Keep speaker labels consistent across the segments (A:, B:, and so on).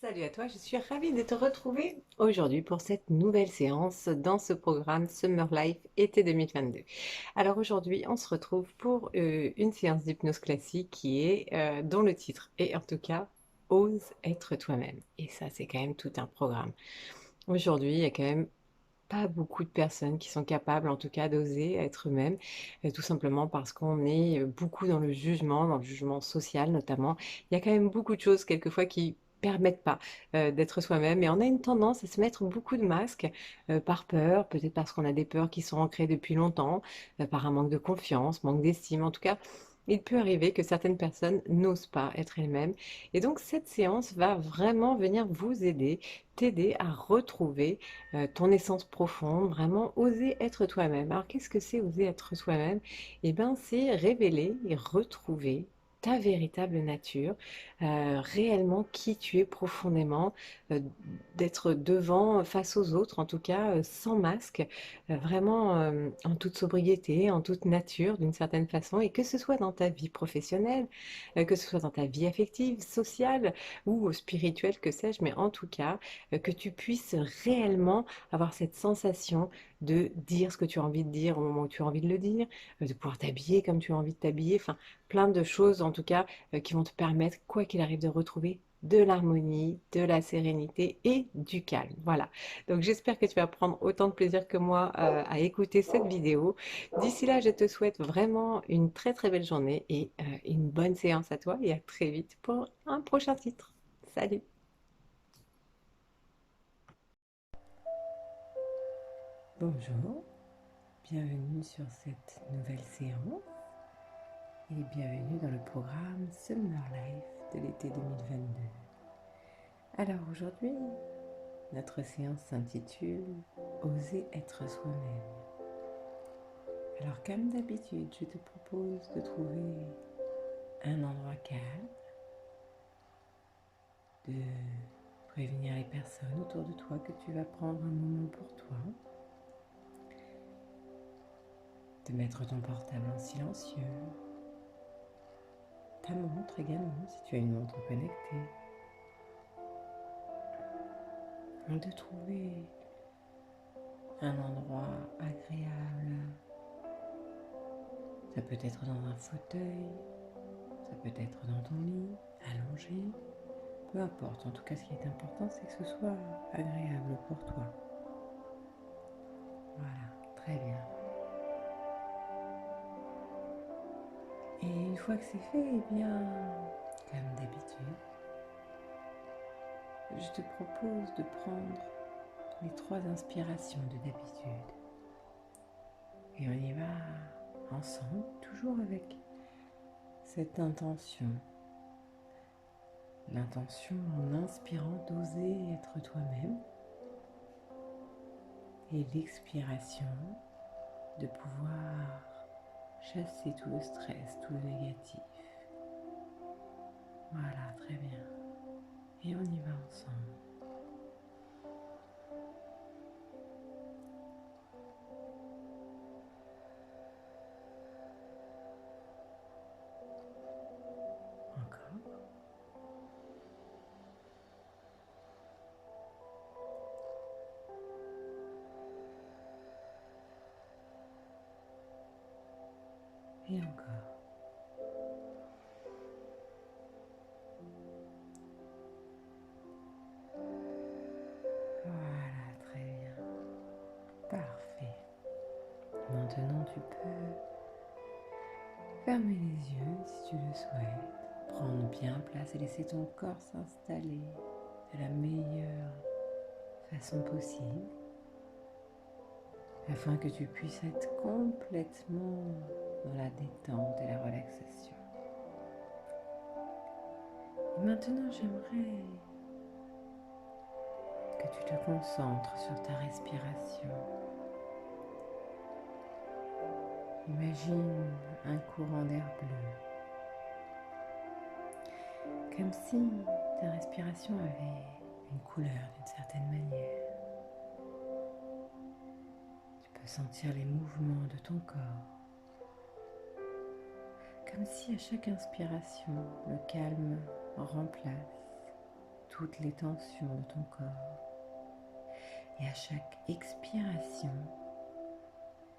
A: Salut à toi, je suis ravie de te retrouver aujourd'hui pour cette nouvelle séance dans ce programme Summer Life été 2022. Alors aujourd'hui, on se retrouve pour une séance d'hypnose classique dont le titre est en tout cas Ose être toi-même. Et ça, c'est quand même tout un programme. Aujourd'hui, il y a quand même pas beaucoup de personnes qui sont capables, en tout cas, d'oser être eux-mêmes, tout simplement parce qu'on est beaucoup dans le jugement social notamment. Il y a quand même beaucoup de choses quelquefois qui permettent pas d'être soi-même et on a une tendance à se mettre beaucoup de masques par peur, peut-être parce qu'on a des peurs qui sont ancrées depuis longtemps, par un manque de confiance, manque d'estime. En tout cas, il peut arriver que certaines personnes n'osent pas être elles-mêmes. Et donc, cette séance va vraiment venir vous aider, t'aider à retrouver ton essence profonde, vraiment oser être toi-même. Alors qu'est-ce que c'est oser être soi-même? Eh bien, c'est révéler et retrouver ta véritable nature, réellement qui tu es profondément, euh, d'être devant, face aux autres, en tout cas, sans masque, vraiment en toute sobriété, en toute nature d'une certaine façon, et que ce soit dans ta vie professionnelle, que ce soit dans ta vie affective, sociale ou spirituelle, que sais-je, mais en tout cas, que tu puisses réellement avoir cette sensation de dire ce que tu as envie de dire au moment où tu as envie de le dire, de pouvoir t'habiller comme tu as envie de t'habiller, enfin plein de choses en tout cas qui vont te permettre, quoi qu'il arrive, de retrouver de l'harmonie, de la sérénité et du calme. Voilà. Donc j'espère que tu vas prendre autant de plaisir que moi à écouter cette vidéo. D'ici là, je te souhaite vraiment une très très belle journée et une bonne séance à toi et à très vite pour un prochain titre. Salut! Bonjour, bienvenue sur cette nouvelle séance et bienvenue dans le programme Summer Life de l'été 2022. Alors aujourd'hui, notre séance s'intitule Oser être soi-même. Alors comme d'habitude, je te propose de trouver un endroit calme, de prévenir les personnes autour de toi que tu vas prendre un moment pour toi, de mettre ton portable en silencieux, ta montre également si tu as une montre connectée, de trouver un endroit agréable. Ça peut être dans un fauteuil, ça peut être dans ton lit, allongé, peu importe. En tout cas, ce qui est important, c'est que ce soit agréable pour toi. Voilà, très bien. Et une fois que c'est fait, eh bien, comme d'habitude, je te propose de prendre les 3 inspirations de d'habitude. Et on y va ensemble, toujours avec cette intention. L'intention en inspirant d'oser être toi-même et l'expiration de pouvoir chasser tout le stress, tout le négatif. Voilà, très bien. Et on y va ensemble. Encore. Et encore. Voilà, très bien. Parfait. Maintenant, tu peux fermer les yeux si tu le souhaites. Prendre bien place et laisser ton corps s'installer de la meilleure façon possible, afin que tu puisses être complètement dans la détente et la relaxation. Et maintenant, j'aimerais que tu te concentres sur ta respiration. Imagine un courant d'air bleu, comme si ta respiration avait une couleur d'une certaine manière. Tu peux sentir les mouvements de ton corps, comme si à chaque inspiration, le calme remplace toutes les tensions de ton corps. Et à chaque expiration,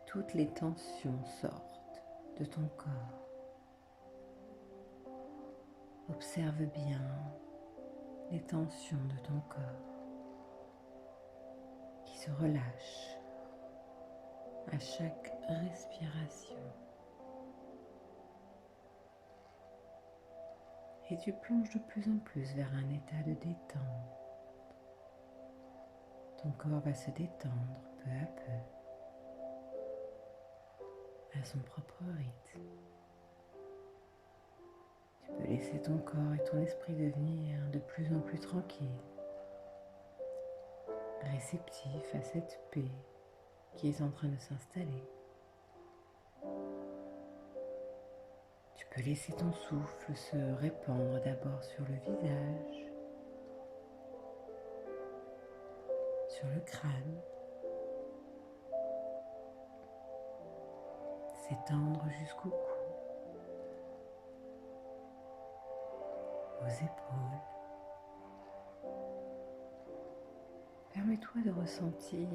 A: toutes les tensions sortent de ton corps. Observe bien les tensions de ton corps qui se relâchent à chaque respiration. Et tu plonges de plus en plus vers un état de détente. Ton corps va se détendre peu à peu, à son propre rythme. Tu peux laisser ton corps et ton esprit devenir de plus en plus tranquille, réceptif à cette paix qui est en train de s'installer. Tu peux laisser ton souffle se répandre d'abord sur le visage, sur le crâne, s'étendre jusqu'au cou, aux épaules. Permets-toi de ressentir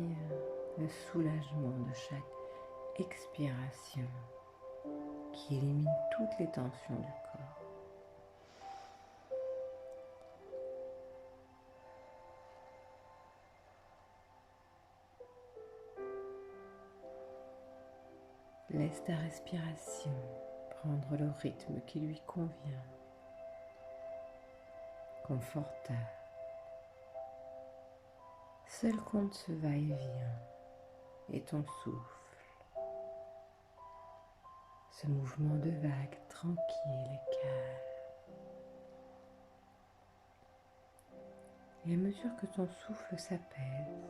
A: le soulagement de chaque expiration qui élimine toutes les tensions du corps. Laisse ta respiration prendre le rythme qui lui convient, confortable. Seul compte ce va-et-vient et ton souffle, ce mouvement de vague tranquille et calme. Et à mesure que ton souffle s'apaise,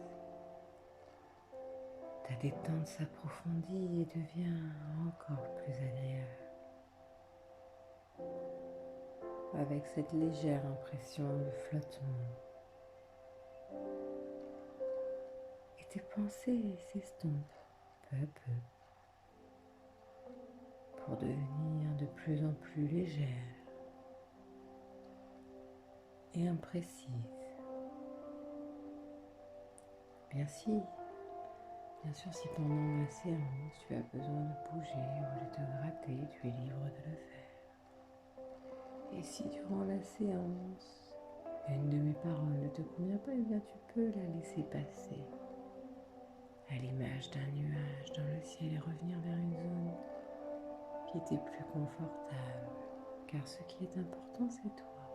A: ta détente s'approfondit et devient encore plus agréable, avec cette légère impression de flottement. Et tes pensées s'estompent peu à peu pour devenir de plus en plus légères et imprécises. Bien sûr, si pendant la séance tu as besoin de bouger ou de te gratter, tu es libre de le faire. Et si durant la séance, une de mes paroles ne te convient pas, eh bien tu peux la laisser passer à l'image d'un nuage dans le ciel et revenir vers une zone qui t'est plus confortable. Car ce qui est important, c'est toi.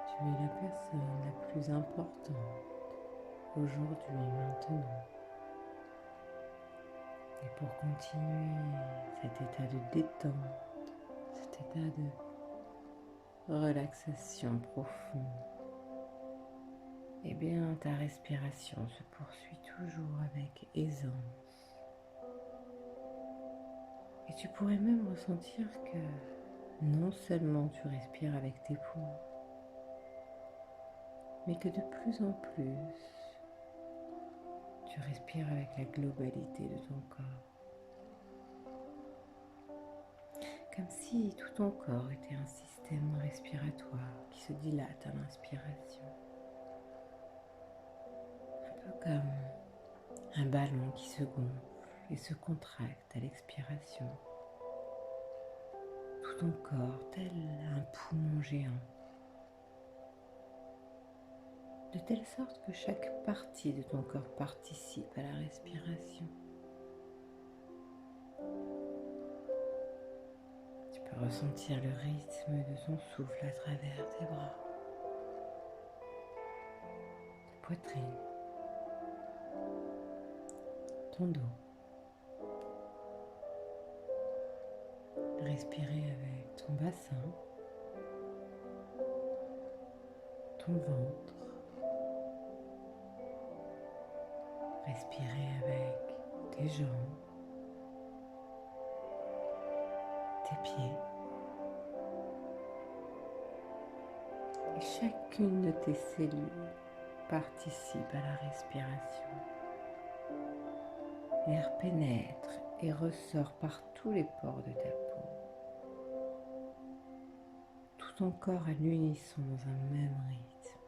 A: Tu es la personne la plus importante aujourd'hui, maintenant. Et pour continuer cet état de détente, cet état de relaxation profonde, eh bien ta respiration se poursuit toujours avec aisance. Et tu pourrais même ressentir que non seulement tu respires avec tes poumons, mais que de plus en plus, tu respires avec la globalité de ton corps. Comme si tout ton corps était un système respiratoire qui se dilate à l'inspiration. Un peu comme un ballon qui se gonfle et se contracte à l'expiration. Tout ton corps tel un poumon géant. De telle sorte que chaque partie de ton corps participe à la respiration. Tu peux ressentir le rythme de ton souffle à travers tes bras, ta poitrine, ton dos. Respirer avec ton bassin, ton ventre. Respirer avec tes jambes, tes pieds. Et chacune de tes cellules participe à la respiration. L'air pénètre et ressort par tous les pores de ta peau. Tout ton corps à l'unisson dans un même rythme.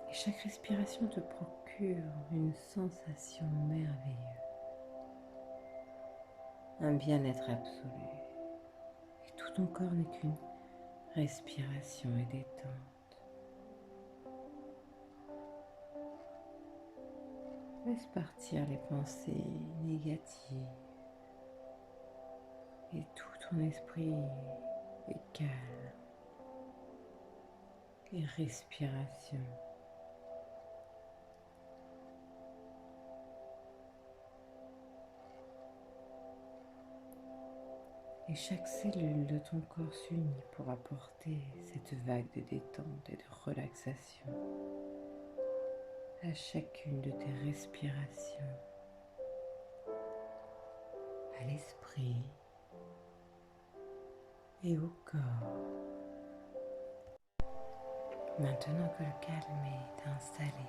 A: Et chaque respiration te procure une sensation merveilleuse, un bien-être absolu. Et tout ton corps n'est qu'une respiration et détente. Laisse partir les pensées négatives et tout ton esprit est calme et respiration. Et chaque cellule de ton corps s'unit pour apporter cette vague de détente et de relaxation à chacune de tes respirations, à l'esprit et au corps. Maintenant que le calme est installé,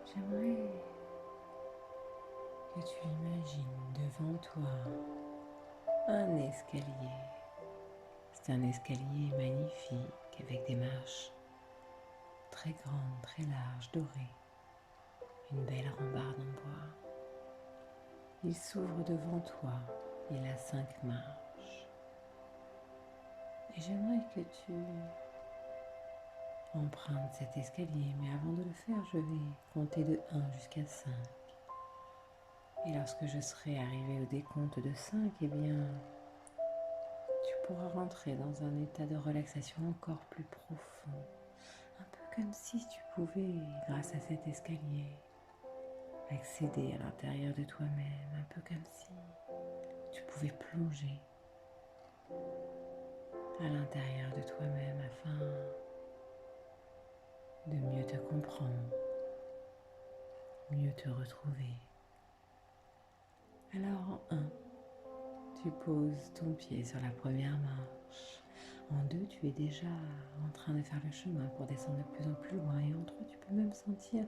A: j'aimerais que tu imagines devant toi un escalier. C'est un escalier magnifique avec des marches très grandes, très larges, dorées, une belle rambarde en bois. Il s'ouvre devant toi, il a 5 marches. Et j'aimerais que tu empruntes cet escalier, mais avant de le faire, je vais compter de 1 jusqu'à 5. Et lorsque je serai arrivée au décompte de 5, eh bien, tu pourras rentrer dans un état de relaxation encore plus profond. Un peu comme si tu pouvais, grâce à cet escalier, accéder à l'intérieur de toi-même, un peu comme si tu pouvais plonger à l'intérieur de toi-même afin de mieux te comprendre, mieux te retrouver. Alors en 1, tu poses ton pied sur la première marche. En 2, tu es déjà en train de faire le chemin pour descendre de plus en plus loin. Et en 3, tu peux même sentir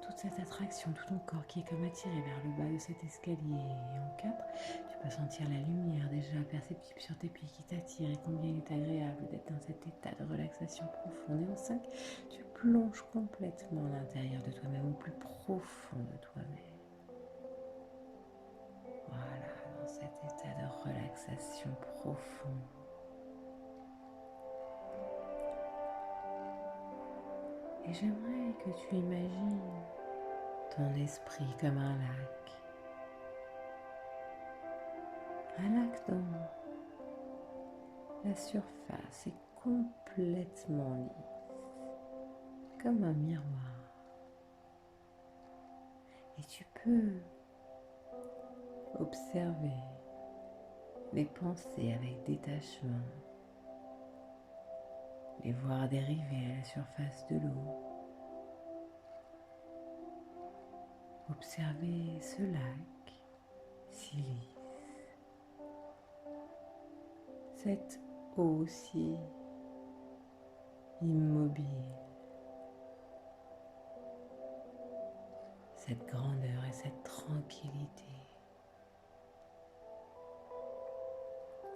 A: toute cette attraction, tout ton corps qui est comme attiré vers le bas de cet escalier. Et en 4, tu peux sentir la lumière déjà perceptible sur tes pieds qui t'attire et combien il est agréable d'être dans cet état de relaxation profonde. Et en 5, tu plonges complètement à l'intérieur de toi-même, au plus profond de toi-même. Voilà, dans cet état de relaxation profonde. Et j'aimerais que tu imagines ton esprit comme un lac. Un lac dont la surface est complètement lisse, comme un miroir. Et tu peux observer les pensées avec détachement, les voir dériver à la surface de l'eau. Observer ce lac si lisse, cette eau si immobile, cette grandeur et cette tranquillité.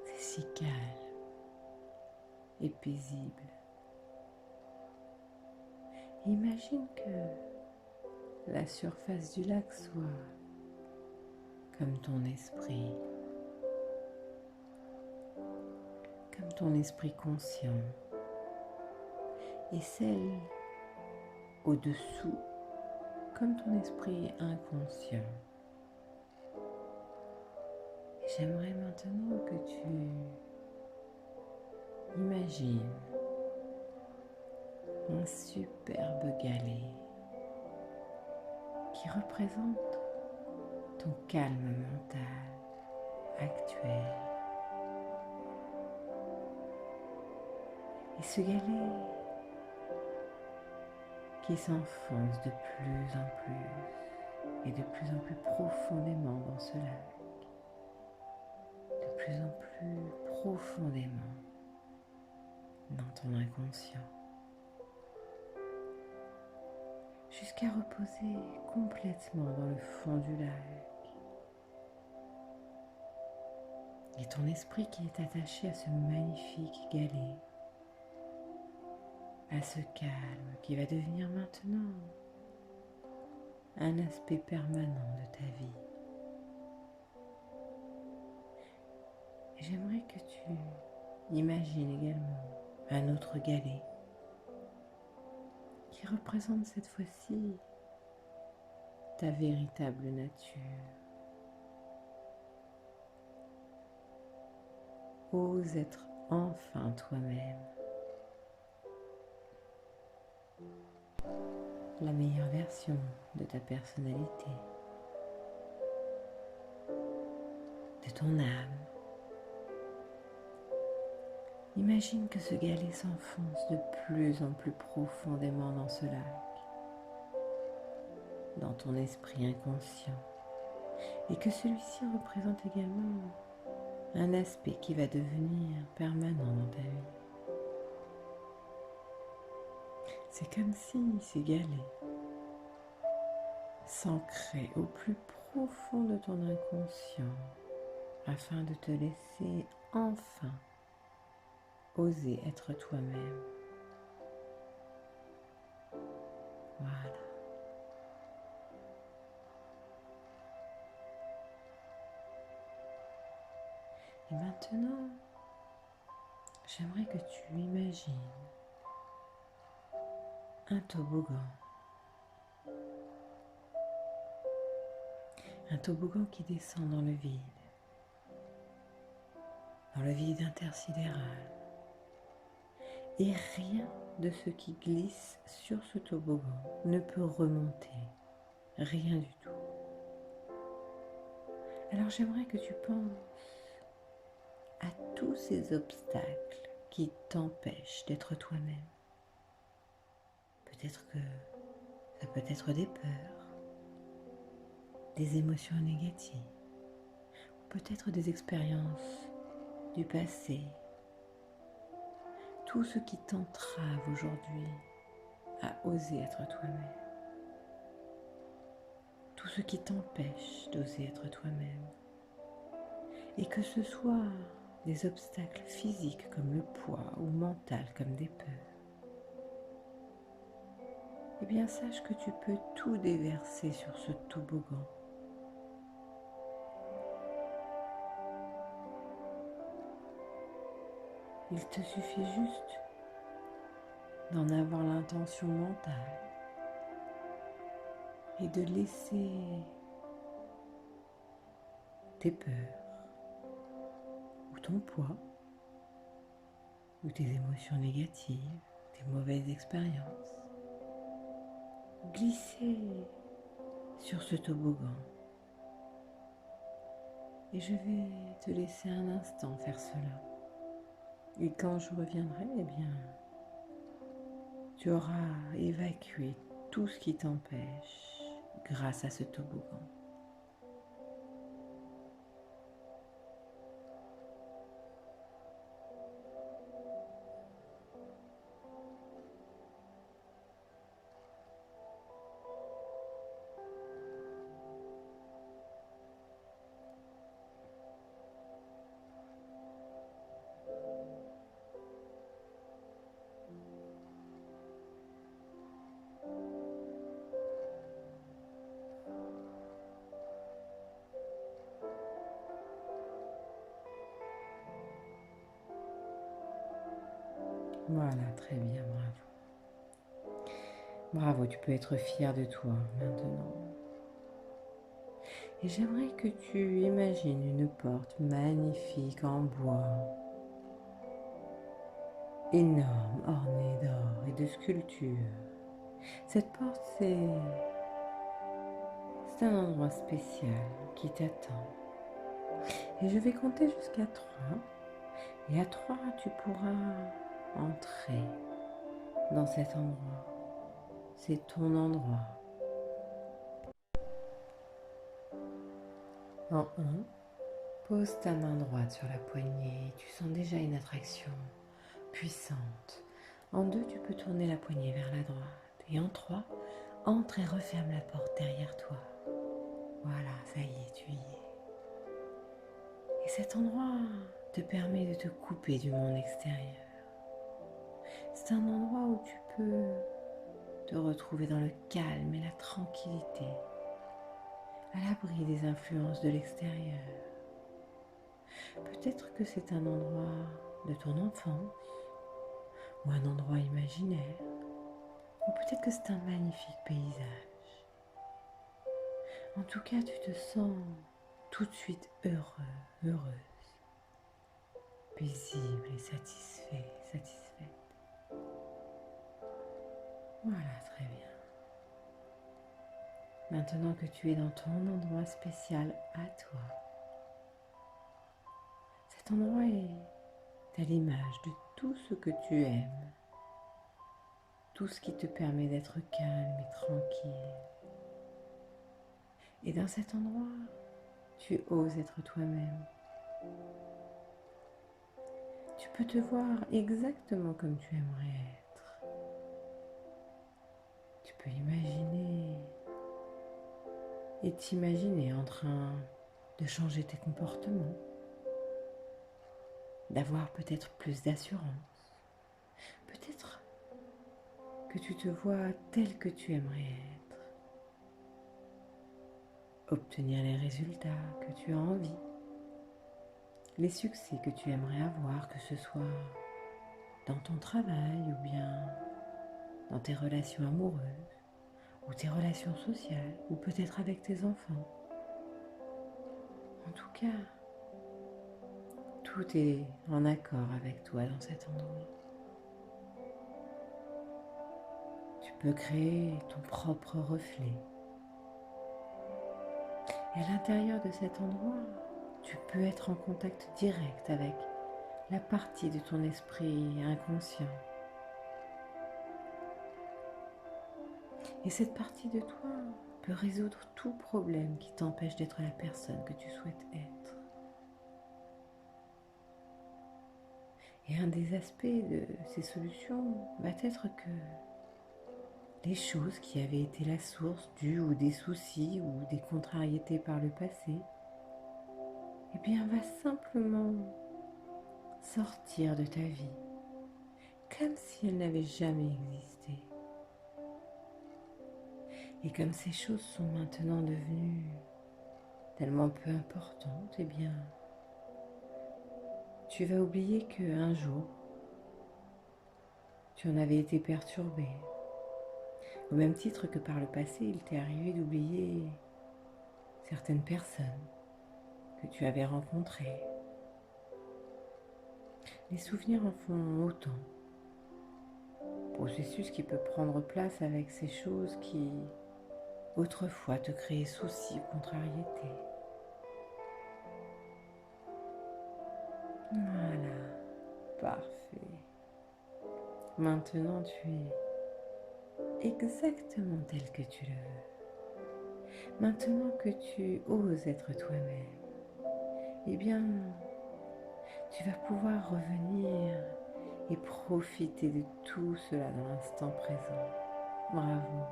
A: C'est si calme et paisible. Imagine que la surface du lac soit comme ton esprit conscient, et celle au-dessous comme ton esprit inconscient. Et j'aimerais maintenant que tu imagines un superbe galet qui représente ton calme mental actuel. Et ce galet qui s'enfonce de plus en plus et de plus en plus profondément dans ce lac, de plus en plus profondément dans ton inconscient, jusqu'à reposer complètement dans le fond du lac, Et ton esprit qui est attaché à ce magnifique galet, à ce calme qui va devenir maintenant un aspect permanent de ta vie. Et j'aimerais que tu imagines également un autre galet qui représente cette fois-ci ta véritable nature. Ose être enfin toi-même, la meilleure version de ta personnalité, de ton âme. Imagine que ce galet s'enfonce de plus en plus profondément dans ce lac, dans ton esprit inconscient, et que celui-ci représente également un aspect qui va devenir permanent dans ta vie. C'est comme si ces galets s'ancraient au plus profond de ton inconscient afin de te laisser enfin oser être toi-même. Voilà. Et maintenant, j'aimerais que tu imagines un toboggan. Un toboggan qui descend dans le vide intersidéral. Et rien de ce qui glisse sur ce toboggan ne peut remonter. Rien du tout. Alors j'aimerais que tu penses à tous ces obstacles qui t'empêchent d'être toi-même. Peut-être que ça peut être des peurs, des émotions négatives, peut-être des expériences du passé, tout ce qui t'entrave aujourd'hui à oser être toi-même, tout ce qui t'empêche d'oser être toi-même, et que ce soit des obstacles physiques comme le poids ou mental comme des peurs, eh bien sache que tu peux tout déverser sur ce toboggan. Il te suffit juste d'en avoir l'intention mentale et de laisser tes peurs ou ton poids ou tes émotions négatives, tes mauvaises expériences glisser sur ce toboggan. Et je vais te laisser un instant faire cela. Et quand je reviendrai, eh bien, tu auras évacué tout ce qui t'empêche grâce à ce toboggan. Voilà, très bien, bravo. Bravo, tu peux être fier de toi maintenant. Et j'aimerais que tu imagines une porte magnifique en bois, énorme, ornée d'or et de sculptures. Cette porte, c'est un endroit spécial qui t'attend. Et je vais compter jusqu'à 3. Et à 3, tu pourras entrer dans cet endroit. C'est ton endroit. En 1, pose ta main droite sur la poignée. Tu sens déjà une attraction puissante. En 2, tu peux tourner la poignée vers la droite. Et en 3, entre et referme la porte derrière toi. Voilà, ça y est, tu y es. Et cet endroit te permet de te couper du monde extérieur. C'est un endroit où tu peux te retrouver dans le calme et la tranquillité, à l'abri des influences de l'extérieur. Peut-être que c'est un endroit de ton enfance, ou un endroit imaginaire, ou peut-être que c'est un magnifique paysage. En tout cas, tu te sens tout de suite heureux, heureuse, paisible et satisfait, satisfaite. Voilà, très bien. Maintenant que tu es dans ton endroit spécial à toi, cet endroit est à l'image de tout ce que tu aimes, tout ce qui te permet d'être calme et tranquille. Et dans cet endroit, tu oses être toi-même. Tu peux te voir exactement comme tu aimerais être. Tu peux imaginer et t'imaginer en train de changer tes comportements, d'avoir peut-être plus d'assurance. Peut-être que tu te vois tel que tu aimerais être. Obtenir les résultats que tu as envie, les succès que tu aimerais avoir, que ce soit dans ton travail ou bien dans tes relations amoureuses ou tes relations sociales ou peut-être avec tes enfants. En tout cas, tout est en accord avec toi dans cet endroit. Tu peux créer ton propre reflet. Et à l'intérieur de cet endroit, tu peux être en contact direct avec la partie de ton esprit inconscient. Et cette partie de toi peut résoudre tout problème qui t'empêche d'être la personne que tu souhaites être. Et un des aspects de ces solutions va être que les choses qui avaient été la source ou des soucis ou des contrariétés par le passé, eh bien va simplement sortir de ta vie, comme si elles n'avaient jamais existé. Et comme ces choses sont maintenant devenues tellement peu importantes, eh bien, tu vas oublier qu'un jour, tu en avais été perturbé. Au même titre que par le passé, il t'est arrivé d'oublier certaines personnes que tu avais rencontrées. Les souvenirs en font autant. Processus qui peut prendre place avec ces choses qui, autrefois, te créaient soucis ou contrariétés. Voilà, parfait. Maintenant, tu es exactement tel que tu le veux. Maintenant que tu oses être toi-même, eh bien, tu vas pouvoir revenir et profiter de tout cela dans l'instant présent. Bravo.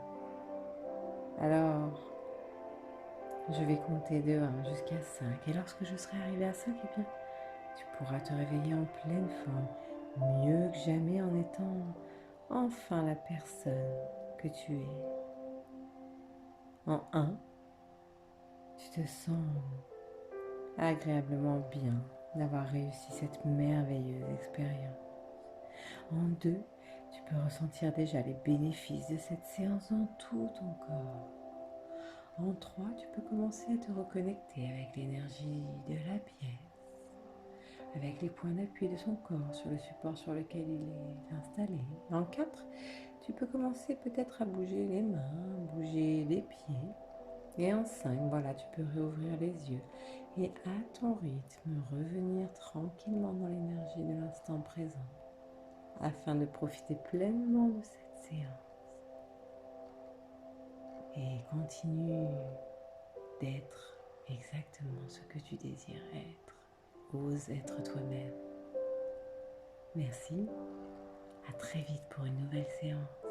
A: Alors, je vais compter de 1 jusqu'à 5. Et lorsque je serai arrivée à 5, eh bien, tu pourras te réveiller en pleine forme, mieux que jamais en étant enfin la personne que tu es. En 1, tu te sens agréablement bien d'avoir réussi cette merveilleuse expérience. En 2, tu peux ressentir déjà les bénéfices de cette séance dans tout ton corps. En 3, tu peux commencer à te reconnecter avec l'énergie de la pièce, avec les points d'appui de son corps sur le support sur lequel il est installé. En 4, tu peux commencer peut-être à bouger les mains, bouger les pieds. Et en 5, voilà, tu peux réouvrir les yeux et à ton rythme revenir tranquillement dans l'énergie de l'instant présent afin de profiter pleinement de cette séance. Et continue d'être exactement ce que tu désires être. Ose être toi-même. Merci. À très vite pour une nouvelle séance.